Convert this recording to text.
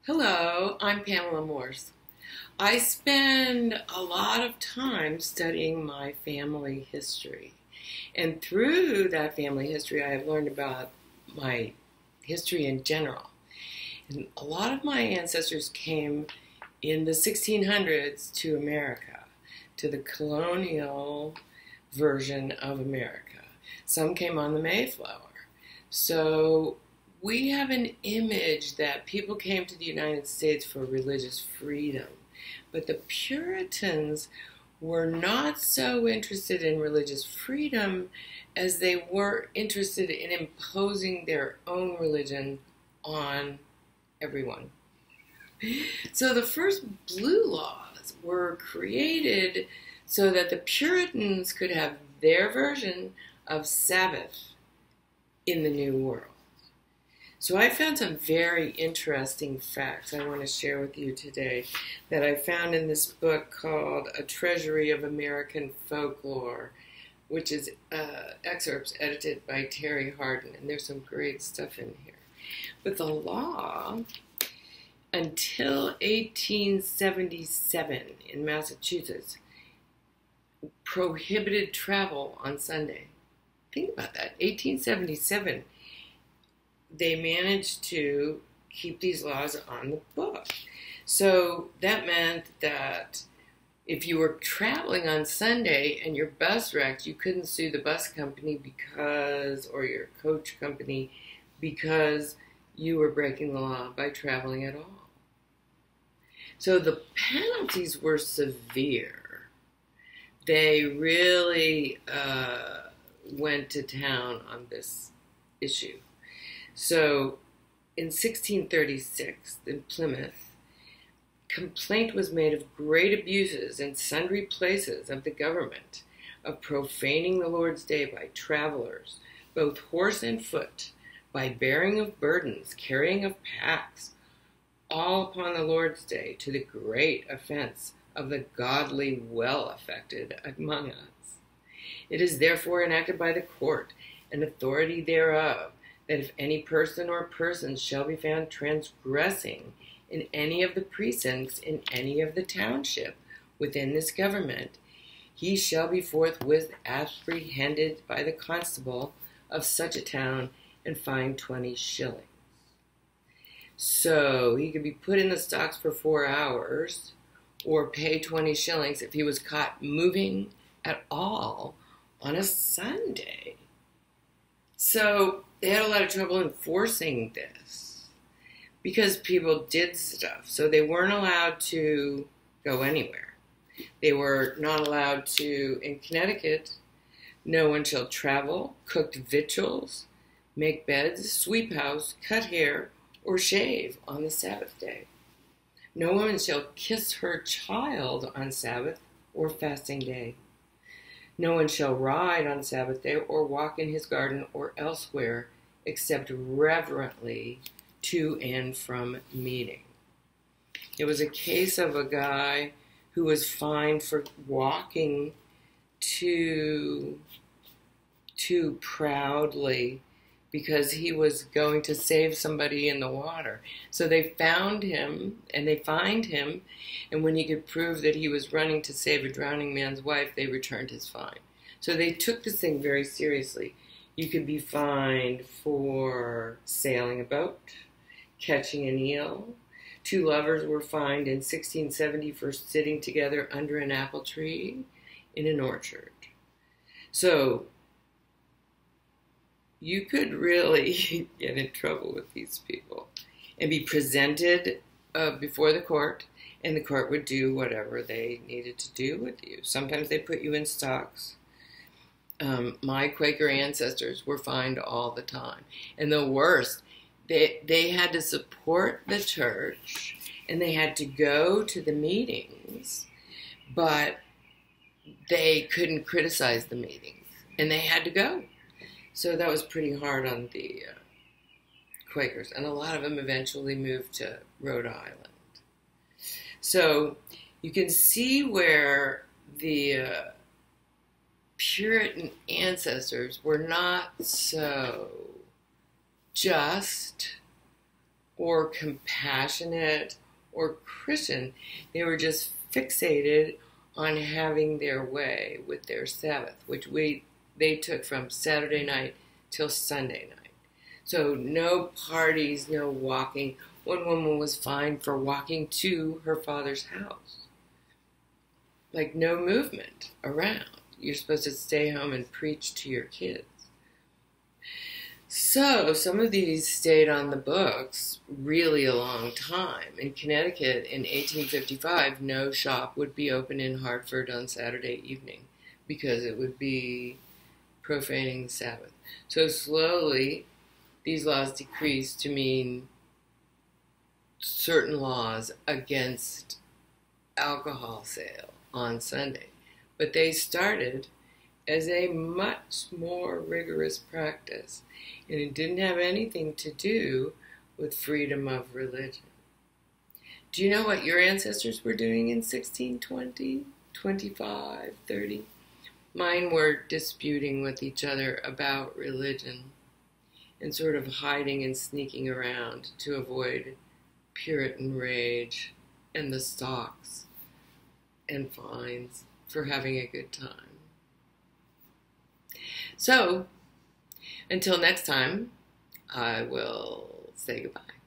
Hello, I'm Pamela Morse. I spend a lot of time studying my family history. And through that family history, I have learned about my history in general. And a lot of my ancestors came in the 1600s to America, to the colonial version of America. Some came on the Mayflower. So we have an image that people came to the United States for religious freedom, but the Puritans were not so interested in religious freedom as they were interested in imposing their own religion on everyone. So the first blue laws were created so that the Puritans could have their version of Sabbath in the New World. So I found some very interesting facts I want to share with you today that I found in this book called A Treasury of American Folklore, which is excerpts edited by Terry Hardin, and there's some great stuff in here. But the law, until 1877 in Massachusetts, prohibited travel on Sunday. Think about that, 1877. They managed to keep these laws on the book. So that meant that if you were traveling on Sunday and your bus wrecked, you couldn't sue the bus company or your coach company because you were breaking the law by traveling at all. So the penalties were severe. They really went to town on this issue. So in 1636, in Plymouth, complaint was made of great abuses in sundry places of the government, of profaning the Lord's day by travelers, both horse and foot, by bearing of burdens, carrying of packs, all upon the Lord's day, to the great offense of the godly well affected among us. It is therefore enacted by the court and authority thereof, that if any person or persons shall be found transgressing in any of the precincts in any of the township within this government, he shall be forthwith apprehended by the constable of such a town and fined 20 shillings. So he could be put in the stocks for 4 hours or pay 20 shillings if he was caught moving at all on a Sunday. So they had a lot of trouble enforcing this because people did stuff. So they weren't allowed to go anywhere. They were not allowed to, in Connecticut, no one shall travel, cook victuals, make beds, sweep house, cut hair, or shave on the Sabbath day. No woman shall kiss her child on Sabbath or fasting day. No one shall ride on Sabbath day or walk in his garden or elsewhere except reverently to and from meeting. It was a case of a guy who was fined for walking too proudly because he was going to save somebody in the water. So they found him and they fined him, and when he could prove that he was running to save a drowning man's wife, they returned his fine. So they took this thing very seriously. You could be fined for sailing a boat, catching an eel. 2 lovers were fined in 1670 for sitting together under an apple tree in an orchard. So you could really get in trouble with these people and be presented before the court, and the court would do whatever they needed to do with you. Sometimes they put you in stocks. My Quaker ancestors were fined all the time. And the worst, they had to support the church, and they had to go to the meetings, but they couldn't criticize the meetings, and they had to go. So that was pretty hard on the Quakers, and a lot of them eventually moved to Rhode Island. So you can see where the Puritan ancestors were not so just or compassionate or Christian. They were just fixated on having their way with their Sabbath, which they took from Saturday night till Sunday night. So no parties, no walking. One woman was fined for walking to her father's house. Like no movement around. You're supposed to stay home and preach to your kids. So some of these stayed on the books really a long time. In Connecticut in 1855, no shop would be open in Hartford on Saturday evening because it would be profaning the Sabbath. So slowly, these laws decreased to mean certain laws against alcohol sale on Sunday. But they started as a much more rigorous practice, and it didn't have anything to do with freedom of religion. Do you know what your ancestors were doing in 1620, 25, 30? Mine were disputing with each other about religion and sort of hiding and sneaking around to avoid Puritan rage and the stocks and fines for having a good time. So, until next time, I will say goodbye.